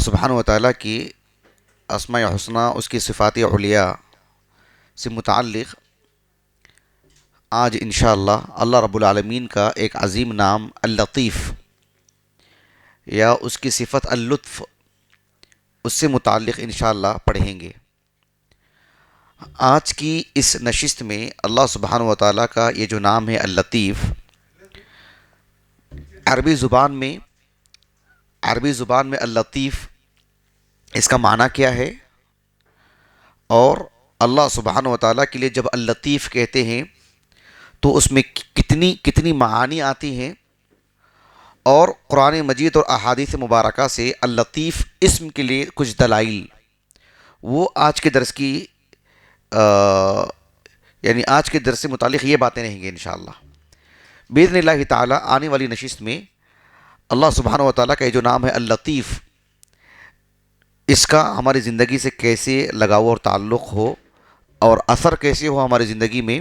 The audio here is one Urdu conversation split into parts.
سبحانہ و تعالیٰ کی اسماء حسنہ، اس کی صفات علیہ سے متعلق آج انشاءاللہ اللہ رب العالمین کا ایک عظیم نام اللطیف یا اس کی صفت اللطف، اس سے متعلق انشاءاللہ پڑھیں گے۔ آج کی اس نشست میں اللہ سبحانہ و تعالیٰ کا یہ جو نام ہے اللطیف، عربی زبان میں اللطیف اس کا معنی کیا ہے، اور اللہ سبحانہ و تعالیٰ کے لیے جب اللطیف کہتے ہیں تو اس میں کتنی معانی آتی ہیں، اور قرآن مجید اور احادیث مبارکہ سے اللطیف اسم کے لیے کچھ دلائل، وہ آج کے درس کی آج کے درس سے متعلق یہ باتیں رہیں گے انشاءاللہ باذن اللہ تعالی۔ آنے والی نشست میں اللہ سبحانہ و تعالیٰ کا یہ جو نام ہے اللطیف، اس کا ہماری زندگی سے کیسے لگاؤ اور تعلق ہو اور اثر کیسے ہو ہماری زندگی میں،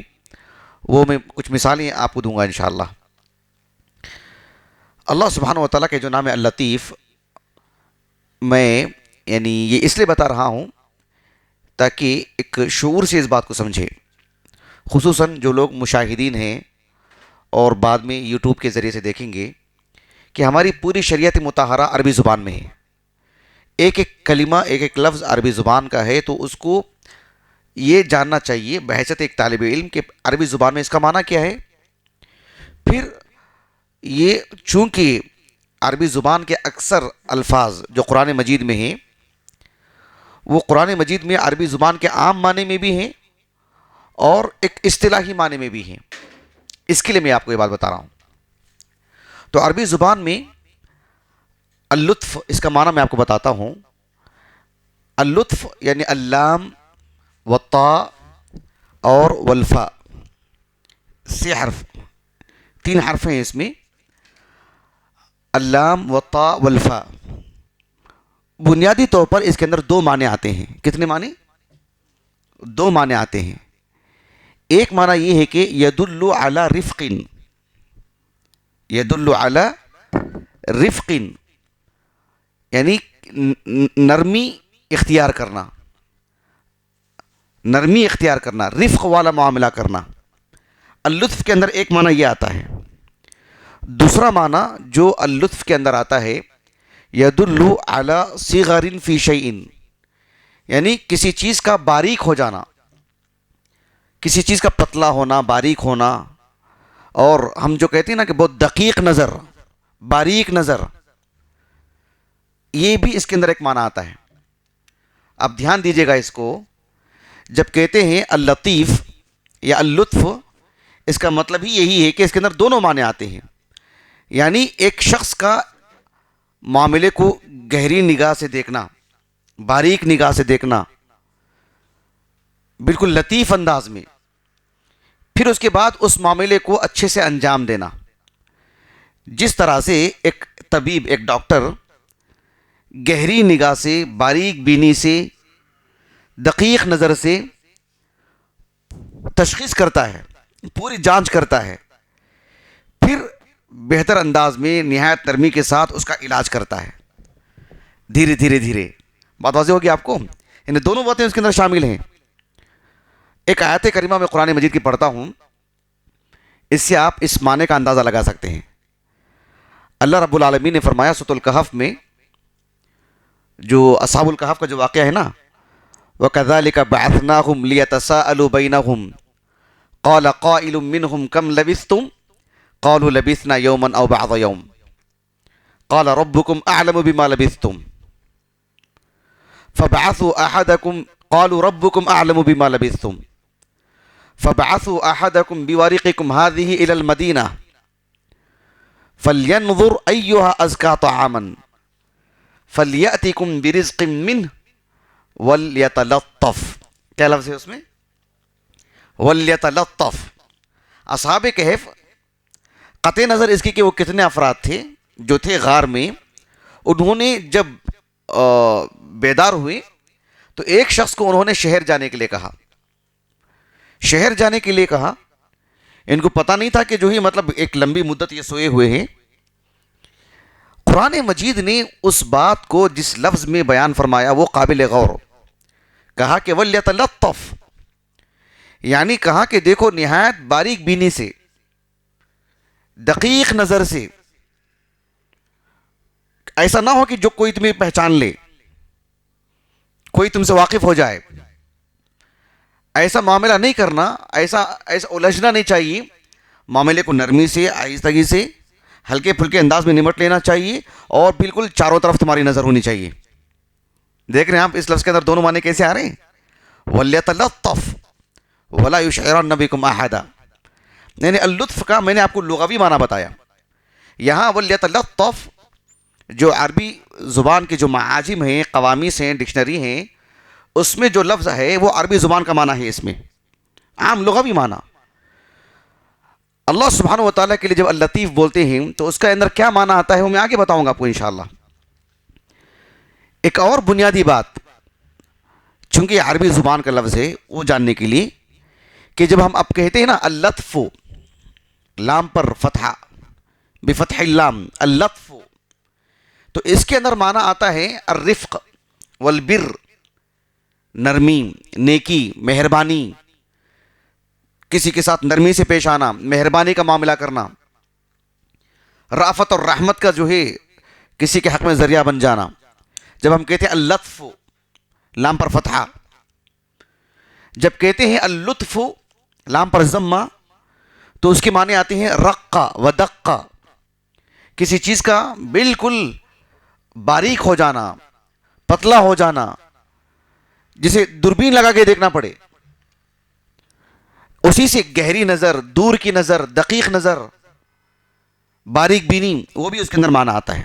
وہ میں کچھ مثالیں آپ کو دوں گا انشاءاللہ۔ اللہ سبحانہ و تعالیٰ کے جو نام ہے اللطیف، میں یہ اس لیے بتا رہا ہوں تاکہ ایک شعور سے اس بات کو سمجھے، خصوصاً جو لوگ مشاہدین ہیں اور بعد میں یوٹیوب کے ذریعے سے دیکھیں گے کہ ہماری پوری شریعت مطہرہ عربی زبان میں ہے، ایک ایک کلمہ، ایک ایک لفظ عربی زبان کا ہے، تو اس کو یہ جاننا چاہیے بحیثیت ایک طالب علم کہ عربی زبان میں اس کا معنی کیا ہے۔ پھر یہ چونکہ عربی زبان کے اکثر الفاظ جو قرآن مجید میں ہیں، وہ قرآن مجید میں عربی زبان کے عام معنی میں بھی ہیں اور ایک اصطلاحی معنی میں بھی ہیں، اس کے لیے میں آپ کو یہ بات بتا رہا ہوں۔ تو عربی زبان میں اللطف، اس کا معنی میں آپ کو بتاتا ہوں۔ اللطف یعنی اللام والطاء اور والفاء، سے حرف، 3 حرف ہیں اس میں، اللام والطاء والفاء۔ بنیادی طور پر اس کے اندر 2 معنی آتے ہیں۔ کتنے معنی؟ 2 معنی آتے ہیں۔ ایک معنی یہ ہے کہ یدل علی رفق، یدل علی رفق یعنی نرمی اختیار کرنا، نرمی اختیار کرنا، رفق والا معاملہ کرنا۔ اللطف کے اندر ایک معنی یہ آتا ہے۔ دوسرا معنی جو اللطف کے اندر آتا ہے، یدل علی صغر فی شیء، یعنی کسی چیز کا باریک ہو جانا، کسی چیز کا پتلا ہونا، باریک ہونا، اور ہم جو کہتے ہیں نا کہ بہت دقیق نظر، باریک نظر، یہ بھی اس کے اندر ایک معنی آتا ہے۔ اب دھیان دیجئے گا اس کو، جب کہتے ہیں اللطیف یا اللطف، اس کا مطلب ہی یہی ہے کہ اس کے اندر دونوں معنی آتے ہیں، یعنی ایک شخص کا معاملے کو گہری نگاہ سے دیکھنا، باریک نگاہ سے دیکھنا، بالکل لطیف انداز میں، پھر اس کے بعد اس معاملے کو اچھے سے انجام دینا۔ جس طرح سے ایک طبیب، ایک ڈاکٹر گہری نگاہ سے، باریک بینی سے، دقیق نظر سے تشخیص کرتا ہے، پوری جانچ کرتا ہے، پھر بہتر انداز میں نہایت نرمی کے ساتھ اس کا علاج کرتا ہے، دھیرے دھیرے دھیرے۔ بات واضح ہوگی آپ کو؟ یعنی دونوں باتیں اس کے اندر شامل ہیں۔ ایک آیت کریمہ میں قرآن مجید کی پڑھتا ہوں، اس سے آپ اس معنی کا اندازہ لگا سکتے ہیں۔ اللہ رب العالمین نے فرمایا سورۃ الکہف میں، جو اصحاب الکہف کا جو واقعہ ہے نا، وَكَذَلِكَ بَعَثْنَاهُمْ لِيَتَسَاءَلُوا بَيْنَهُمْ قَالَ قَائِلٌ مِّنْهُمْ كَمْ لَبِثْتُمْ قَالُوا لَبِثْنَا يَوْمًا أَوْ بَعْضَ يَوْمٍ قَالَ رَبُّكُمْ أَعْلَمُ بِمَا لَبِثْتُمْ فَبَعَثُوا أَحَدَكُمْ قَالُوا رَبُّكُمْ أَعْلَمُ بِمَا لَبِثْتُمْ فَبَعَثُوا أَحَدَكُمْ بِوَارِقِكُمْ هَذِهِ إِلَى الْمَدِينَةِ فَلْيَنظُرْ أَيُّهَا أَزْكَىٰ طَعَامًا فَلْيَأْتِكُمْ بِرِزْقٍ مِّنْهُ وَلْيَتَلَطَّفْ۔ کیا لفظ ہے اس میں؟ وَلْيَتَلَطَّفْ۔ اصحاب کہف، قطع نظر اس کی کہ وہ کتنے افراد تھے جو تھے غار میں، انہوں نے جب بیدار ہوئے تو ایک شخص کو انہوں نے شہر جانے کے لیے کہا، شہر جانے کے لیے کہا۔ ان کو پتہ نہیں تھا کہ جو ہی مطلب ایک لمبی مدت یہ سوئے ہوئے ہیں۔ قرآن مجید نے اس بات کو جس لفظ میں بیان فرمایا وہ قابل غور، کہا کہ وَلْيَتَلَطَّفْ، یعنی کہا کہ دیکھو نہایت باریک بینی سے، دقیق نظر سے، ایسا نہ ہو کہ جو کوئی تمہیں پہچان لے، کوئی تم سے واقف ہو جائے، ایسا معاملہ نہیں کرنا، ایسا الجھنا نہیں چاہیے، معاملے کو نرمی سے، آہستگی سے، ہلکے پھلکے انداز میں نمٹ لینا چاہیے، اور بالکل چاروں طرف تمہاری نظر ہونی چاہیے۔ دیکھ رہے ہیں آپ اس لفظ کے اندر دونوں معنی کیسے آ رہے ہیں؟ وَلْيَتَلَطَّفْ وَلَا يُشْعِرَنَّ بِكُمْ أَحَدًا، یعنی اللطف کا میں نے آپ کو لغوی معنی بتایا، یہاں وَلْيَتَلَطَّفْ جو عربی زبان کے جو معاجم ہیں، قوامس ہیں، ڈکشنری ہیں، اس میں جو لفظ ہے وہ عربی زبان کا معنی ہے، اس میں عام لغوی معنی۔ اللہ سبحانہ و تعالیٰ کے لیے جب اللطیف بولتے ہیں تو اس کا اندر کیا معنی آتا ہے وہ میں آگے بتاؤں گا آپ کو انشاءاللہ۔ ایک اور بنیادی بات، چونکہ یہ عربی زبان کا لفظ ہے، وہ جاننے کے لیے کہ جب ہم اب کہتے ہیں نا اللطف، لام پر فتحہ، بفتح اللام، اللطف، تو اس کے اندر معنی آتا ہے الرفق والبر، نرمی، نیکی، مہربانی، کسی کے ساتھ نرمی سے پیش آنا، مہربانی کا معاملہ کرنا، رافت اور رحمت کا جو ہے کسی کے حق میں ذریعہ بن جانا۔ جب ہم کہتے ہیں اللطف، لام پر فتحہ، جب کہتے ہیں اللطف، لام پر ضمہ، تو اس کے معنی آتے ہیں رقہ و دقہ، کسی چیز کا بالکل باریک ہو جانا، پتلا ہو جانا، جسے دوربین لگا کے دیکھنا پڑے، اسی سے گہری نظر، دور کی نظر، دقیق نظر، باریک بینی، وہ بھی اس کے اندر معنی آتا ہے۔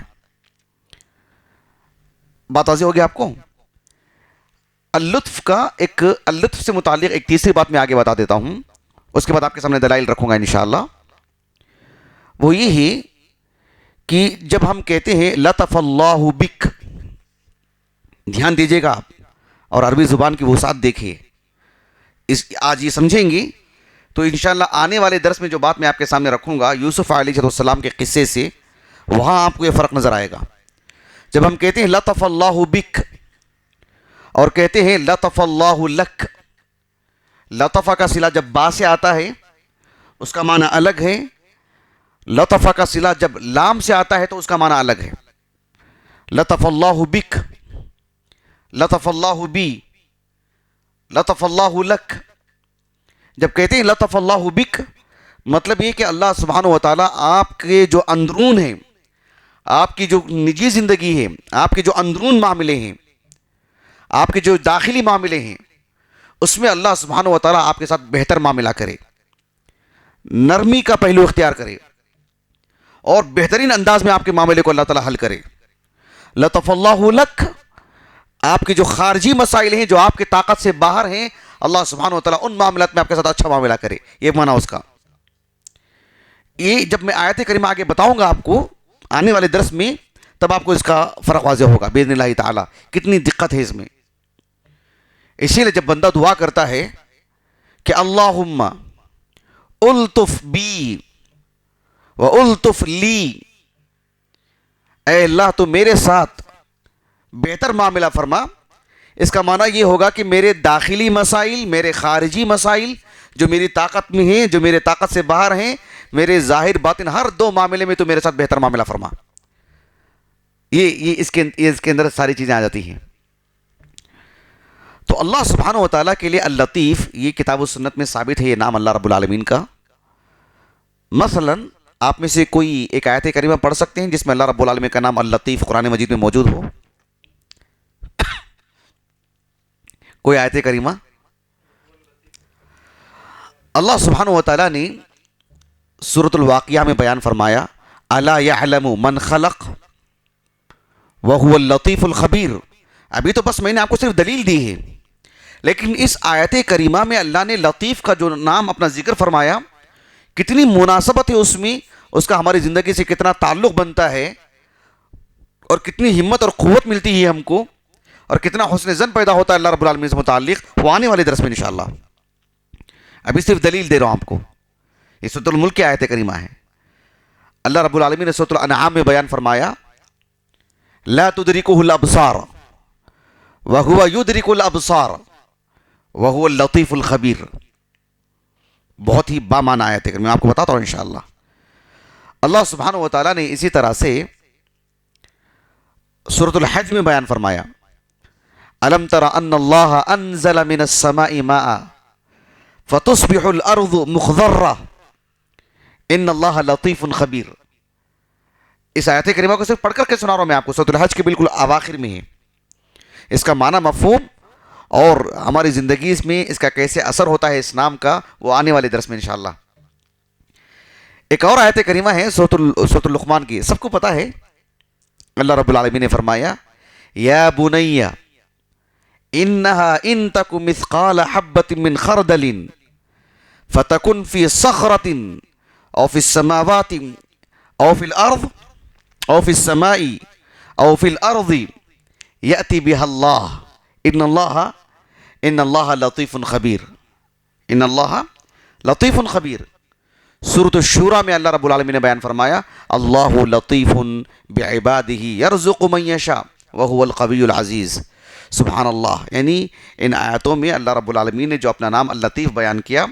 بات واضح ہوگی آپ کو؟ اللطف کا اللطف سے متعلق ایک تیسری بات میں آگے بتا دیتا ہوں، اس کے بعد آپ کے سامنے دلائل رکھوں گا انشاءاللہ۔ وہ یہ ہے کہ جب ہم کہتے ہیں لطف اللہ بک، دھیان دیجئے گا آپ اور عربی زبان کی وسعت دیکھیے، آج یہ سمجھیں گے تو انشاءاللہ آنے والے درس میں جو بات میں آپ کے سامنے رکھوں گا یوسف علیہ السلام کے قصے سے، وہاں آپ کو یہ فرق نظر آئے گا۔ جب ہم کہتے ہیں لطف اللہ بک اور کہتے ہیں لطف اللہ لک، لطفہ کا صلہ جب با سے آتا ہے اس کا معنی الگ ہے، لطفہ کا صلہ جب لام سے آتا ہے تو اس کا معنی الگ ہے۔ لطف اللہ بک، لطف اللہ بی، لطف اللہ لک، جب کہتے ہیں لطف اللہ بک مطلب یہ کہ اللہ سبحانہ و تعالیٰ آپ کے جو اندرون ہیں، آپ کی جو نجی زندگی ہے، آپ کے جو اندرون معاملے ہیں، آپ کے جو داخلی معاملے ہیں، اس میں اللہ سبحانہ و تعالیٰ آپ کے ساتھ بہتر معاملہ کرے، نرمی کا پہلو اختیار کرے، اور بہترین انداز میں آپ کے معاملے کو اللہ تعالیٰ حل کرے۔ لطف اللہ لک، آپ کے جو خارجی مسائل ہیں جو آپ کی طاقت سے باہر ہیں، اللہ سبحانہ و تعالیٰ ان معاملات میں آپ کے ساتھ اچھا معاملہ کرے، یہ معنی اس کا۔ یہ جب میں آیت کریمہ آگے بتاؤں گا آپ کو آنے والے درس میں، تب آپ کو اس کا فرق واضح ہوگا باذن اللہ تعالیٰ، کتنی دقت ہے اس میں۔ اسی لیے جب بندہ دعا کرتا ہے کہ اللہم الطف بی و الطف لی، اے اللہ تو میرے ساتھ بہتر معاملہ فرما، اس کا معنی یہ ہوگا کہ میرے داخلی مسائل، میرے خارجی مسائل جو میری طاقت میں ہیں، جو میرے طاقت سے باہر ہیں، میرے ظاہر باطن ہر دو معاملے میں تو میرے ساتھ بہتر معاملہ فرما۔ یہ اس کے اندر ساری چیزیں آ جاتی ہیں۔ تو اللہ سبحانہ و تعالیٰ کے لیے اللطیف، یہ کتاب و سنت میں ثابت ہے یہ نام اللہ رب العالمین کا۔ مثلا آپ میں سے کوئی ایک آیت کریمہ پڑھ سکتے ہیں جس میں اللہ رب العالمین کا نام اللطیف قرآن مجید میں موجود ہو؟ کوئی آیت کریمہ؟ اللہ سبحانہ و تعالیٰ نے سورۃ الواقعہ میں بیان فرمایا الا یعلم من خلق وهو اللطیف الخبیر۔ ابھی تو بس میں نے آپ کو صرف دلیل دی ہے، لیکن اس آیت کریمہ میں اللہ نے لطیف کا جو نام اپنا ذکر فرمایا، کتنی مناسبت ہے اس میں، اس کا ہماری زندگی سے کتنا تعلق بنتا ہے، اور کتنی ہمت اور قوت ملتی ہے ہم کو، اور کتنا حسن ظن پیدا ہوتا ہے اللہ رب العالمین سے متعلق، وہ آنے والے درس میں انشاءاللہ۔ ابھی صرف دلیل دے رہا ہوں آپ کو۔ یہ سورۃ الملک کی آیت کریمہ ہے۔ اللہ رب العالمین نے سورۃ الانعام میں بیان فرمایا لا تدركه الابصار وهو يدرك الابصار وهو اللطيف الخبیر. بہت ہی بامعنی آیت ہے، میں آپ کو بتاتا ہوں انشاءاللہ. اللہ سبحانہ و تعالیٰ نے اسی طرح سے سورۃ الحج میں بیان فرمایا، الم تر ان اللہ انزل من السماء ماء فتصبح الارض مخضرہ ان اللہ لطیف خبیر. اس آیت کریمہ کو صرف پڑھ کر کے سنا رہا ہوں میں آپ کو، سورۃ الحج کے بالکل اواخر میں ہے. اس کا معنی مفہوم اور ہماری زندگی میں اس کا کیسے اثر ہوتا ہے اس نام کا، وہ آنے والے درس میں انشاءاللہ. ایک اور آیت کریمہ ہے سورۃ اللقمان کی، سب کو پتہ ہے. اللہ رب العالمین نے فرمایا، یا بنی انہا ان تک مثقال حبۃ من خردل فتکن فی صخرۃ او فی السماوات او فی الارض او فی السماء او فی الارض یأتی بها اللہ ان اللہ لطیف خبیر. ان اللہ لطیف خبیر. سورۃ الشورى میں اللہ رب العالمین نے بیان فرمایا، اللہ لطیف بعبادہ یرزق من یشاء وہو القوی العزیز. سبحان اللہ. یعنی ان آیاتوں میں اللہ رب العالمین نے جو اپنا نام اللطیف بیان کیا،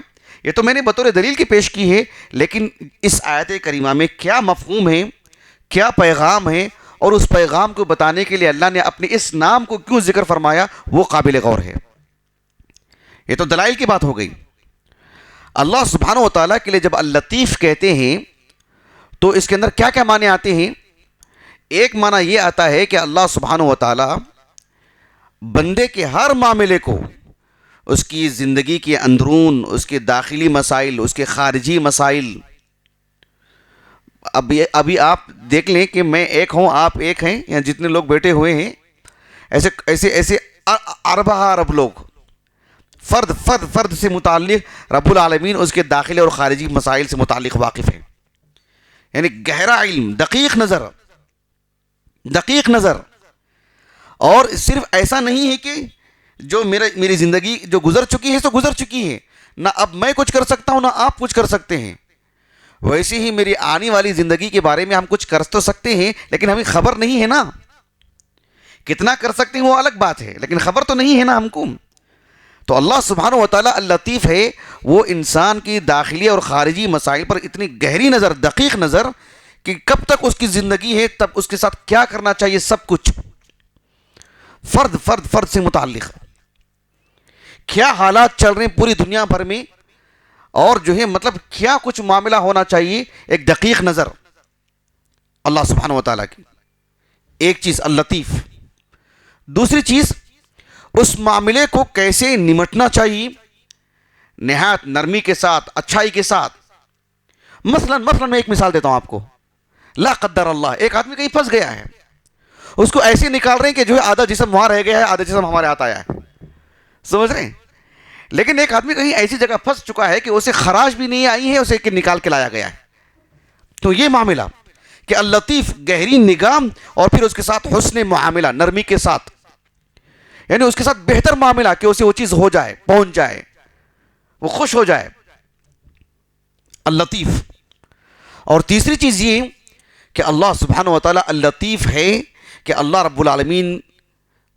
یہ تو میں نے بطور دلیل کی پیش کی ہے، لیکن اس آیت کریمہ میں کیا مفہوم ہے، کیا پیغام ہے، اور اس پیغام کو بتانے کے لیے اللہ نے اپنے اس نام کو کیوں ذکر فرمایا، وہ قابل غور ہے. یہ تو دلائل کی بات ہو گئی. اللہ سبحانہ و تعالیٰ کے لیے جب اللطیف کہتے ہیں تو اس کے اندر کیا کیا معنی آتے ہیں؟ ایک معنی یہ آتا ہے کہ اللہ سبحانہ و تعالیٰ بندے کے ہر معاملے کو، اس کی زندگی کے اندرون، اس کے داخلی مسائل، اس کے خارجی مسائل. ابھی آپ دیکھ لیں کہ میں ایک ہوں، آپ ایک ہیں، یا جتنے لوگ بیٹھے ہوئے ہیں، ایسے ارب لوگ، فرد سے متعلق رب العالمین اس کے داخلی اور خارجی مسائل سے متعلق واقف ہیں. یعنی گہرا علم، دقیق نظر. اور صرف ایسا نہیں ہے کہ جو میری زندگی جو گزر چکی ہے تو گزر چکی ہے، نہ اب میں کچھ کر سکتا ہوں نہ آپ کچھ کر سکتے ہیں. ویسے ہی میری آنے والی زندگی کے بارے میں ہم کچھ کر تو سکتے ہیں، لیکن ہمیں خبر نہیں ہے نا. کتنا کر سکتے ہیں وہ الگ بات ہے، لیکن خبر تو نہیں ہے نا ہم کو. تو اللہ سبحانہ و تعالیٰ اللطیف ہے، وہ انسان کی داخلی اور خارجی مسائل پر اتنی گہری نظر، دقیق نظر، کہ کب تک اس کی زندگی ہے تب اس کے ساتھ کیا کرنا چاہیے، سب کچھ فرد سے متعلق. کیا حالات چل رہے ہیں پوری دنیا بھر میں، اور جو ہے مطلب کیا کچھ معاملہ ہونا چاہیے، ایک دقیق نظر اللہ سبحانہ و تعالیٰ کی. ایک چیز اللطیف. دوسری چیز اس معاملے کو کیسے نمٹنا چاہیے، نہایت نرمی کے ساتھ، اچھائی کے ساتھ. مثلا میں ایک مثال دیتا ہوں آپ کو. لا قدر اللہ، ایک آدمی کہیں پھنس گیا ہے، اس کو ایسے نکال رہے ہیں کہ جو ہے آدھا جسم وہاں رہ گیا ہے، آدھا جسم ہمارے ہاتھ آیا ہے. سمجھ رہے ہیں؟ لیکن ایک آدمی کہیں ایسی جگہ پھنس چکا ہے کہ اسے خراش بھی نہیں آئی ہے، اسے نکال کے لایا گیا ہے. تو یہ معاملہ کہ اللطیف، گہری نگاہ، اور پھر اس کے ساتھ حسن معاملہ، نرمی کے ساتھ، یعنی اس کے ساتھ بہتر معاملہ کہ اسے وہ چیز ہو جائے، پہنچ جائے، وہ خوش ہو جائے. اللطیف. اور تیسری چیز یہ کہ اللہ سبحانہ و تعالیٰ اللطیف ہے کہ اللہ رب العالمین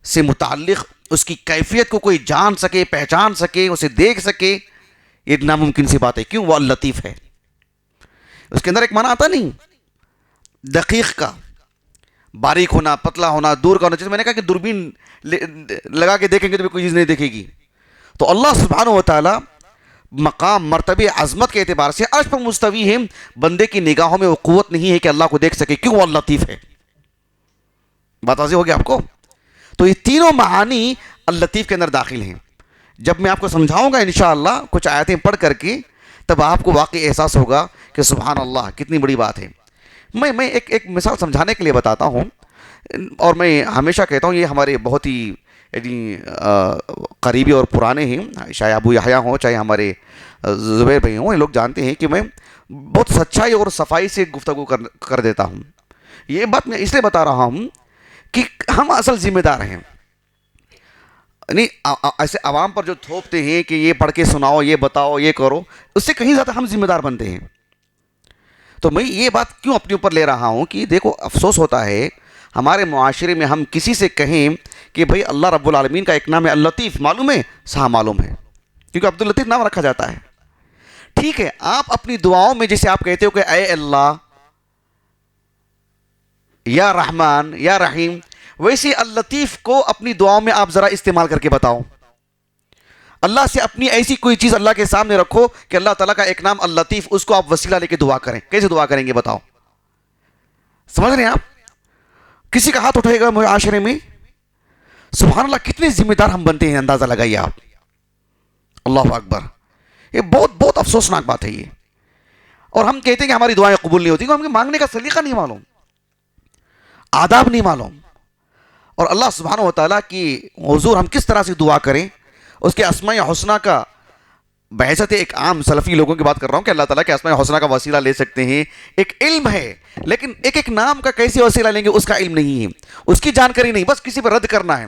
سے متعلق اس کی کیفیت کو کوئی جان سکے، پہچان سکے، اسے دیکھ سکے، یہ ناممکن سی بات ہے. کیوں؟ وہ اللطیف ہے. اس کے اندر ایک معنی آتا نہیں دقیق کا، باریک ہونا، پتلا ہونا، دور کا ہونا. جیسے میں نے کہا کہ دوربین لگا کے دیکھیں گے تو کوئی چیز نہیں دیکھے گی. تو اللہ سبحانہ و تعالیٰ مقام، مرتبہ، عظمت کے اعتبار سے عرش پر مستوی ہے. بندے کی نگاہوں میں وہ قوت نہیں ہے کہ اللہ کو دیکھ سکے. کیوں؟ وہ اللطیف ہے. بات واضح ہو گیا آپ کو؟ تو یہ تینوں معانی اللطیف کے اندر داخل ہیں. جب میں آپ کو سمجھاؤں گا انشاءاللہ کچھ آیتیں پڑھ کر کے، تب آپ کو واقعی احساس ہوگا کہ سبحان اللہ کتنی بڑی بات ہے. میں ایک مثال سمجھانے کے لیے بتاتا ہوں، اور میں ہمیشہ کہتا ہوں یہ ہمارے بہت ہی قریبی اور پرانے ہیں، چاہے ابو یحییٰ ہوں، چاہے ہمارے زبیر بھائی ہوں. یہ لوگ جانتے ہیں کہ میں بہت سچائی اور صفائی سے گفتگو کر دیتا ہوں. یہ بات میں اس لیے بتا رہا ہوں کہ ہم اصل ذمہ دار ہیں. نہیں ایسے عوام پر جو تھوپتے ہیں کہ یہ پڑھ کے سناؤ، یہ بتاؤ، یہ کرو، اس سے کہیں زیادہ ہم ذمہ دار بنتے ہیں. تو میں یہ بات کیوں اپنے اوپر لے رہا ہوں کہ دیکھو افسوس ہوتا ہے ہمارے معاشرے میں ہم کسی سے کہیں کہ بھئی اللہ رب العالمین کا ایک نام ہے اللطیف، معلوم ہے؟ صاحب معلوم ہے، کیونکہ عبداللطیف نام رکھا جاتا ہے. ٹھیک ہے، آپ اپنی دعاؤں میں جیسے آپ کہتے ہو کہ اے اللہ یا رحمان یا رحیم، ویسے اللطیف کو اپنی دعاؤں میں آپ ذرا استعمال کر کے بتاؤ. اللہ سے اپنی ایسی کوئی چیز اللہ کے سامنے رکھو کہ اللہ تعالیٰ کا ایک نام اللطیف، اس کو آپ وسیلہ لے کے دعا کریں. کیسے دعا کریں گے بتاؤ؟ سمجھ رہے ہیں آپ؟ کسی کا ہاتھ اٹھے گا معاشرے میں؟ سبحان اللہ، کتنے ذمہ دار ہم بنتے ہیں، اندازہ لگائیے آپ. اللہ اکبر، یہ بہت بہت افسوسناک بات ہے یہ. اور ہم کہتے ہیں کہ ہماری دعائیں قبول نہیں ہوتی، ہمیں مانگنے کا سلیقہ نہیں معلوم، آداب نہیں معلوم. اور اللہ سبحانہ و تعالیٰ کی حضور ہم کس طرح سے دعا کریں، اس کے اسماء حسنہ کا بحیثیت ایک عام سلفی لوگوں کی بات کر رہا ہوں کہ اللہ تعالیٰ کے اسماء حسنہ کا وسیلہ لے سکتے ہیں، ایک علم ہے، لیکن ایک ایک نام کا کیسے وسیلہ لیں گے اس کا علم نہیں ہے، اس کی جانکاری نہیں، بس کسی پر رد کرنا ہے.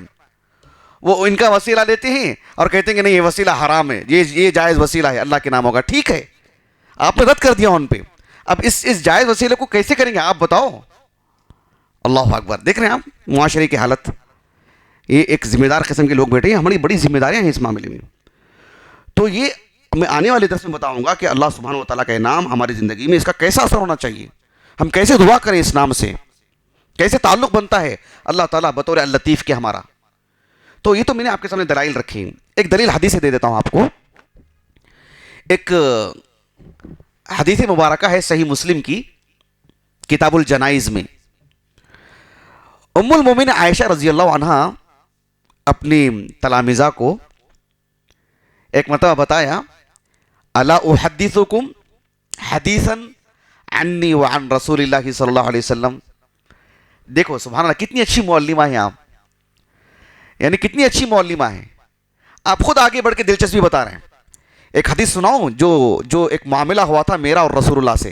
وہ ان کا وسیلہ لیتے ہیں اور کہتے ہیں کہ نہیں یہ وسیلہ حرام ہے، یہ جائز وسیلہ ہے، اللہ کے نام ہوگا. ٹھیک ہے، آپ نے رد کر دیا ان پہ، اب اس جائز وسیلے کو کیسے کریں گے آپ بتاؤ؟ اللہ اکبر. دیکھ رہے ہیں آپ معاشرے کی حالت؟ یہ ایک ذمہ دار قسم کے لوگ بیٹھے ہیں، ہماری بڑی ذمہ داریاں ہیں اس معاملے میں. تو یہ میں آنے والے درس میں بتاؤں گا کہ اللہ سبحانہ و تعالیٰ کا نام ہماری زندگی میں اس کا کیسا اثر ہونا چاہیے، ہم کیسے دعا کریں اس نام سے، کیسے تعلق بنتا ہے اللہ تعالیٰ بطور اللطیف کے ہمارا. تو یہ تو میں نے آپ کے سامنے دلائل رکھی ہیں. ایک دلیل حدیث سے دے دیتا ہوں آپ کو. ایک حدیث مبارکہ ہے صحیح مسلم کی کتاب الجنائز میں. ام المومنین عائشہ رضی اللہ عنہا اپنی تلامذہ کو ایک مرتبہ بتایا، الا احدثکم حدیثا عنی وعن رسول اللہ صلی اللہ علیہ وسلم. دیکھو سبحان اللہ، کتنی اچھی معلمہ ہیں آپ، یعنی کتنی اچھی معلمہ ہیں. آپ خود آگے بڑھ کے دلچسپی بتا رہے ہیں. ایک حدیث سناؤں جو ایک معاملہ ہوا تھا میرا اور رسول اللہ سے،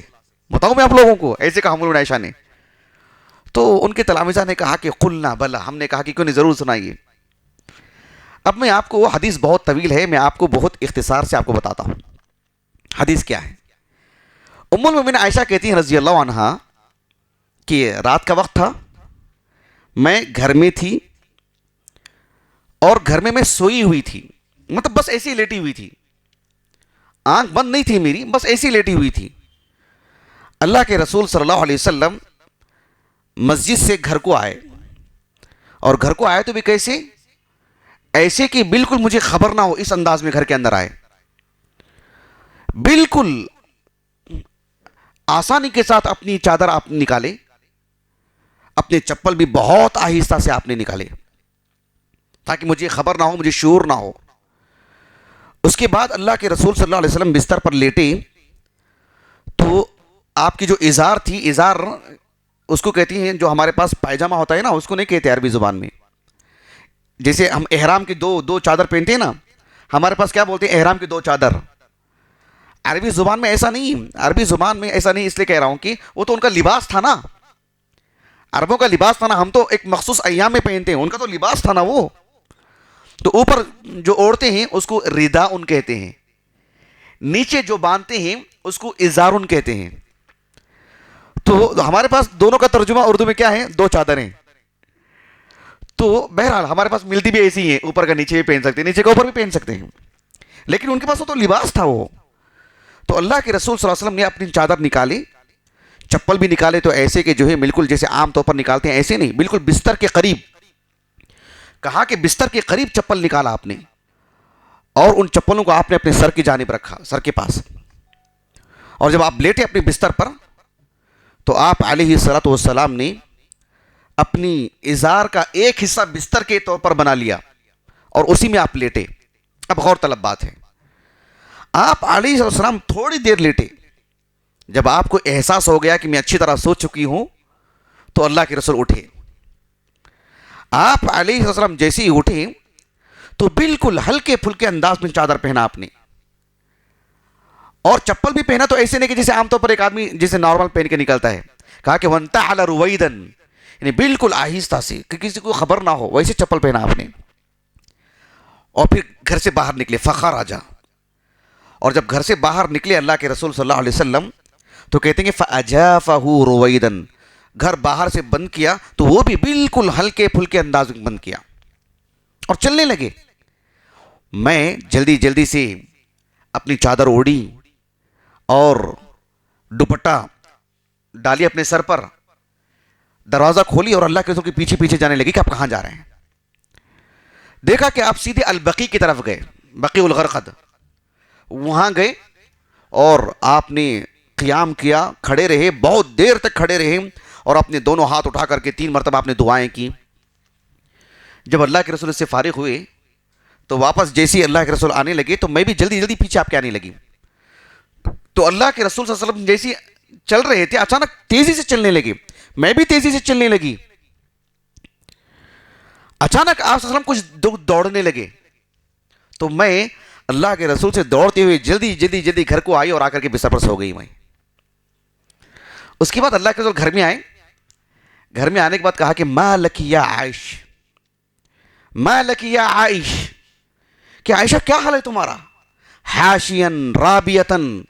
بتاؤں میں آپ لوگوں کو؟ ایسے کہا ام عائشہ نے. تو ان کے تلامذہ نے کہا کہ قلنا بلا، ہم نے کہا کہ کیوں نہیں، ضرور سنائیے. اب میں آپ کو، وہ حدیث بہت طویل ہے، میں آپ کو بہت اختصار سے آپ کو بتاتا ہوں حدیث کیا ہے. ام المومنین عائشہ کہتی ہیں رضی اللہ عنہا کہ رات کا وقت تھا، میں گھر میں تھی اور گھر میں سوئی ہوئی تھی، مطلب بس ایسی لیٹی ہوئی تھی، آنکھ بند نہیں تھی میری، بس ایسی لیٹی ہوئی تھی. اللہ کے رسول صلی اللہ علیہ وسلم مسجد سے گھر کو آئے، اور گھر کو آئے تو بھی کیسے؟ ایسے کہ بالکل مجھے خبر نہ ہو، اس انداز میں گھر کے اندر آئے، بالکل آسانی کے ساتھ اپنی چادر آپ نے نکالے، اپنے چپل بھی بہت آہستہ سے آپ نے نکالے تاکہ مجھے خبر نہ ہو، مجھے شعور نہ ہو. اس کے بعد اللہ کے رسول صلی اللہ علیہ وسلم بستر پر لیٹے تو آپ کی جو ازار تھی، ازار اس کو کہتی ہیں، جو ہمارے پاس پائجامہ ہوتا ہے نا، اس کو نہیں کہتے عربی زبان میں. جیسے ہم احرام کی دو چادر پہنتے ہیں نا، ہمارے پاس کیا بولتے ہیں؟ احرام کی دو چادر. عربی زبان میں ایسا نہیں، عربی زبان میں ایسا نہیں، اس لیے کہہ رہا ہوں کہ وہ تو ان کا لباس تھا نا، عربوں کا لباس تھا نا. ہم تو ایک مخصوص ایام میں پہنتے ہیں، ان کا تو لباس تھا نا وہ. تو اوپر جو اوڑھتے ہیں اس کو ردا ان کہتے ہیں، نیچے جو باندھتے ہیں اس کو ازارن کہتے ہیں. تو ہمارے پاس دونوں کا ترجمہ اردو میں کیا ہے؟ دو چادریں. تو بہرحال ہمارے پاس ملتی بھی ایسی ہیں، اوپر کا نیچے بھی پہن سکتے ہیں، نیچے کا اوپر بھی پہن سکتے ہیں، لیکن ان کے پاس وہ تو لباس تھا وہ. تو اللہ کے رسول صلی اللہ علیہ وسلم نے اپنی چادر نکالی، چپل بھی نکالے، تو ایسے کہ جو ہے بالکل جیسے عام طور پر نکالتے ہیں ایسے نہیں، بالکل بستر کے قریب. کہا کہ بستر کے قریب چپل نکالا آپ نے، اور ان چپلوں کو آپ نے اپنے سر کی جانب رکھا، سر کے پاس. اور جب آپ لیٹے اپنے بستر پر تو آپ علیہ الصلوۃ والسلام نے اپنی ازار کا ایک حصہ بستر کے طور پر بنا لیا اور اسی میں آپ لیٹے. اب غور طلب بات ہے، آپ علیہ السلام تھوڑی دیر لیٹے، جب آپ کو احساس ہو گیا کہ میں اچھی طرح سو چکی ہوں تو اللہ کے رسول اٹھے. آپ علیہ السلام جیسے ہی اٹھے تو بالکل ہلکے پھلکے انداز میں چادر پہنا آپ نے، اور چپل بھی پہنا تو ایسے نہیں کہ جیسے عام طور پر ایک آدمی جیسے نارمل پہن کے نکلتا ہے. کہا کہ وانتعل رویدن، یعنی بالکل آہستہ سے کہ کسی کو خبر نہ ہو، ویسے چپل پہنا آپ نے. اور پھر گھر سے باہر نکلے، فخرج. اور جب گھر سے باہر نکلے اللہ کے رسول صلی اللہ علیہ وسلم تو کہتے ہیں کہ فاجافہ رویدن، گھر باہر سے بند کیا تو وہ بھی بالکل ہلکے پھلکے انداز میں بند کیا اور چلنے لگے. میں جلدی جلدی سے اپنی چادر اوڑھی اور دوپٹہ ڈالی اپنے سر پر, دروازہ کھولی اور اللہ کے رسول کے پیچھے پیچھے جانے لگی کہ آپ کہاں جا رہے ہیں. دیکھا کہ آپ سیدھے البقیع کی طرف گئے, بقیع الغرقد, وہاں گئے اور آپ نے قیام کیا, کھڑے رہے, بہت دیر تک کھڑے رہے اور اپنے دونوں ہاتھ اٹھا کر کے 3 مرتبہ آپ نے دعائیں کی. جب اللہ کے رسول سے فارغ ہوئے تو واپس جیسے اللہ کے رسول آنے لگے تو میں بھی جلدی جلدی پیچھے آپ کے آنے لگی. تو اللہ کے رسول صلی اللہ علیہ وسلم جیسے چل رہے تھے اچانک تیزی سے چلنے لگے, میں بھی تیزی سے چلنے لگی. اچانک آپ صلی اللہ علیہ وسلم کچھ دوڑنے لگے تو میں اللہ کے رسول سے دوڑتے ہوئے جلدی جلدی جلدی گھر کو آئی اور آ کر کے بستر پر سو گئی. میں اس کے بعد اللہ کے رسول گھر میں آئے. گھر میں آنے کے بعد کہا کہ ما لک یا عائش, ما لک یا عائش, کہ عائشہ کیا حال ہے تمہارا؟ حاشین رابیتن,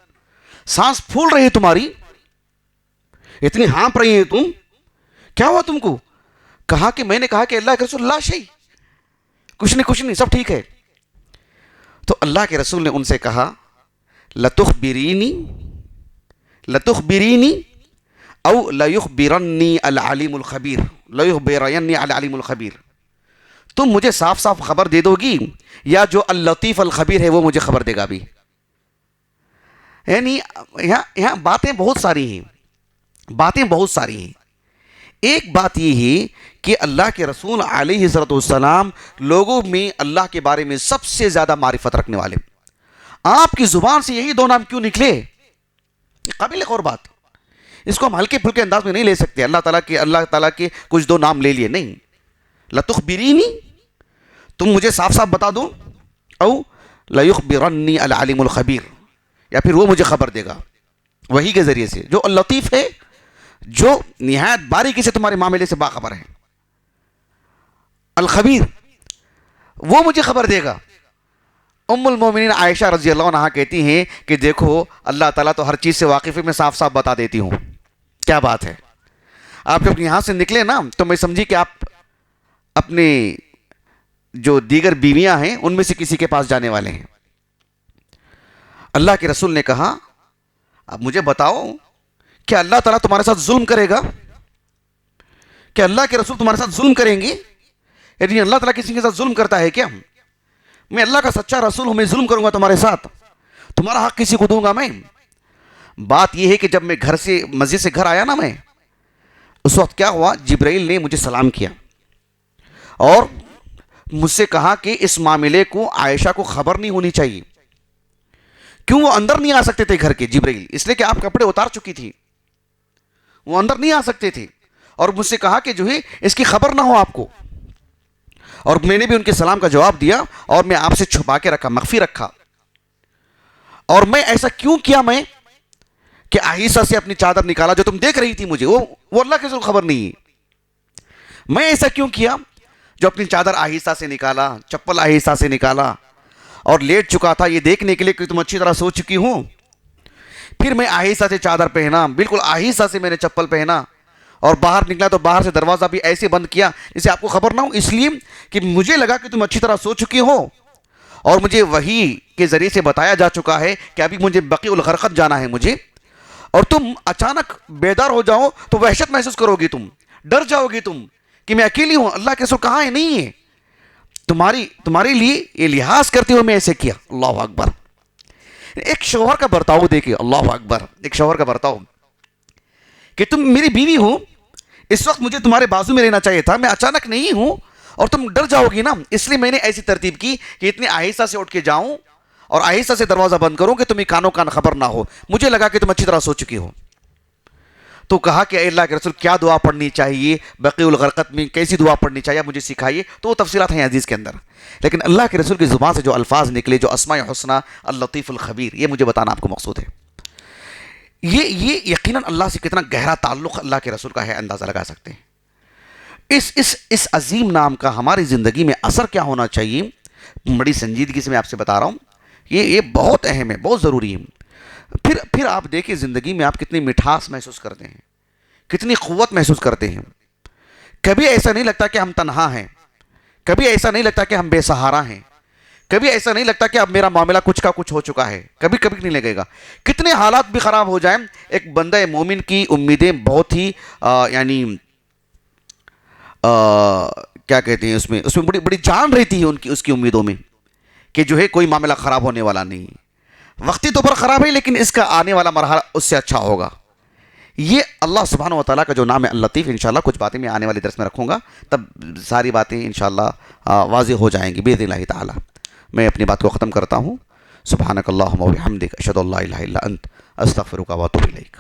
سانس پھول رہی ہے تمہاری, اتنی ہانپ رہی ہے تم, کیا ہوا تم کو؟ کہا کہ میں نے کہا کہ اللہ کے رسول لا شیء, کچھ نہیں سب ٹھیک ہے. تو اللہ کے رسول نے ان سے کہا لتخبرینی او لیخبرنی العلیم الخبیر, لیخبرنی العلیم الخبیر, تم مجھے صاف صاف خبر دے دو گی یا جو اللطیف الخبیر ہے وہ مجھے خبر دے گا بھی. یعنی یہاں باتیں بہت ساری ہیں. ایک بات یہ ہے کہ اللہ کے رسول علیہ الصلوۃ والسلام لوگوں میں اللہ کے بارے میں سب سے زیادہ معرفت رکھنے والے. آپ کی زبان سے یہی 2 نام کیوں نکلے, قابل غور بات. اس کو ہم ہلکے پھلکے انداز میں نہیں لے سکتے. اللہ تعالیٰ کے کچھ 2 نام لے لیے نہیں. لتخبرینی, تم مجھے صاف صاف بتا دو, او لیخبرنی العلیم الخبیر, یا پھر وہ مجھے خبر دے گا وہی کے ذریعے سے, جو اللطیف ہے, جو نہایت باریکی سے تمہارے معاملے سے باخبر ہے. الخبیر, وہ مجھے خبر دے گا. ام المومنین عائشہ رضی اللہ عنہا کہتی ہیں کہ دیکھو اللہ تعالیٰ تو ہر چیز سے واقف ہے, میں صاف صاف بتا دیتی ہوں. کیا بات ہے, آپ جب یہاں سے نکلے نا تو میں سمجھی کہ آپ اپنے جو دیگر بیویاں ہیں ان میں سے کسی کے پاس جانے والے ہیں. اللہ کے رسول نے کہا اب مجھے بتاؤ کیا اللہ تعالیٰ تمہارے ساتھ ظلم کرے گا؟ کہ اللہ کے رسول تمہارے ساتھ ظلم کریں گے؟ یعنی اللہ تعالیٰ کسی کے ساتھ ظلم کرتا ہے کیا؟ میں اللہ کا سچا رسول ہوں, میں ظلم کروں گا تمہارے ساتھ؟ تمہارا حق کسی کو دوں گا میں؟ بات یہ ہے کہ جب میں مسجد سے گھر آیا نا, میں اس وقت کیا ہوا, جبرائیل نے مجھے سلام کیا اور مجھ سے کہا کہ اس معاملے کو عائشہ کو خبر نہیں ہونی چاہیے. کیوں؟ وہ اندر نہیں آ سکتے تھے گھر کے, جبرائیل, اس لیے کہ آپ کپڑے اتار چکی تھی, وہ اندر نہیں آ سکتے تھے. اور مجھ سے کہا کہ جو ہے اس کی خبر نہ ہو آپ کو. اور میں نے بھی ان کے سلام کا جواب دیا اور میں آپ سے چھپا کے رکھا, مخفی رکھا. اور میں ایسا کیوں کیا, میں کہ آہستہ سے اپنی چادر نکالا, جو تم دیکھ رہی تھی مجھے وہ اللہ کے خبر نہیں ہے. میں ایسا کیوں کیا, جو اپنی چادر آہستہ سے نکالا, چپل آہستہ سے نکالا اور لیٹ چکا تھا یہ دیکھنے کے لیے کہ تم اچھی طرح سو چکی ہوں. پھر میں آہستہ سے چادر پہنا, بالکل آہستہ سے میں نے چپل پہنا اور باہر نکلا تو باہر سے دروازہ بھی ایسے بند کیا جسے آپ کو خبر نہ ہو, اس لیے کہ مجھے لگا کہ تم اچھی طرح سو چکی ہو اور مجھے وحی کے ذریعے سے بتایا جا چکا ہے کہ ابھی مجھے بقیع الغرقد جانا ہے مجھے, اور تم اچانک بیدار ہو جاؤ تو وحشت محسوس کرو گی, تم ڈر جاؤ گی تم کہ میں اکیلی ہوں, اللہ کے رسول کہاں ہے, نہیں ہے. تمہارے لیے یہ لحاظ کرتے ہوئے میں ایسے کیا. اللہ اکبر. ایک شوہر کا برتاؤ دیکھیں, اللہ اکبر, ایک شوہر کا برتاؤ کہ تم میری بیوی ہو, اس وقت مجھے تمہارے بازو میں رہنا چاہیے تھا, میں اچانک نہیں ہوں اور تم ڈر جاؤ گی نا, اس لیے میں نے ایسی ترتیب کی کہ اتنے آہستہ سے اٹھ کے جاؤں اور آہستہ سے دروازہ بند کروں کہ تمہیں کانوں کان خبر نہ ہو, مجھے لگا کہ تم اچھی طرح سو چکی ہو. تو کہا کہ اے اللہ کے رسول کیا دعا پڑھنی چاہیے, بقیع الغرقد میں کیسی دعا پڑھنی چاہیے, مجھے سکھائیے. تو وہ تفصیلات ہیں عزیز کے اندر, لیکن اللہ کے رسول کی زبان سے جو الفاظ نکلے, جو اسماء حسنہ, اللطیف الخبیر, یہ مجھے بتانا آپ کو مقصود ہے. یہ یقیناً اللہ سے کتنا گہرا تعلق اللہ کے رسول کا ہے, اندازہ لگا سکتے ہیں. اس عظیم نام کا ہماری زندگی میں اثر کیا ہونا چاہیے, بڑی سنجیدگی سے میں آپ سے بتا رہا ہوں. یہ بہت اہم ہے, بہت ضروری ہے. پھر آپ دیکھیں زندگی میں آپ کتنی مٹھاس محسوس کرتے ہیں, کتنی قوت محسوس کرتے ہیں. کبھی ایسا نہیں لگتا کہ ہم تنہا ہیں, کبھی ایسا نہیں لگتا کہ ہم بے سہارا ہیں, کبھی ایسا نہیں لگتا کہ اب میرا معاملہ کچھ کا کچھ ہو چکا ہے, کبھی کبھی نہیں لگے گا. کتنے حالات بھی خراب ہو جائیں, ایک بندہ مومن کی امیدیں بہت ہی یعنی کیا کہتے ہیں, اس میں بڑی بڑی جان رہتی ہے اس کی امیدوں میں, کہ جو ہے کوئی معاملہ خراب ہونے والا نہیں. وقتی طور پر خراب ہے لیکن اس کا آنے والا مرحلہ اس سے اچھا ہوگا. یہ اللہ سبحانہ و تعالیٰ کا جو نام ہے اللطیف, انشاءاللہ کچھ باتیں میں آنے والی درس میں رکھوں گا, تب ساری باتیں انشاءاللہ واضح ہو جائیں گی باذن اللہ تعالیٰ. میں اپنی بات کو ختم کرتا ہوں. سبحانک اللہم و بحمدک اشہد ان لا الہ الا انت استغفرک و اتوب الیک.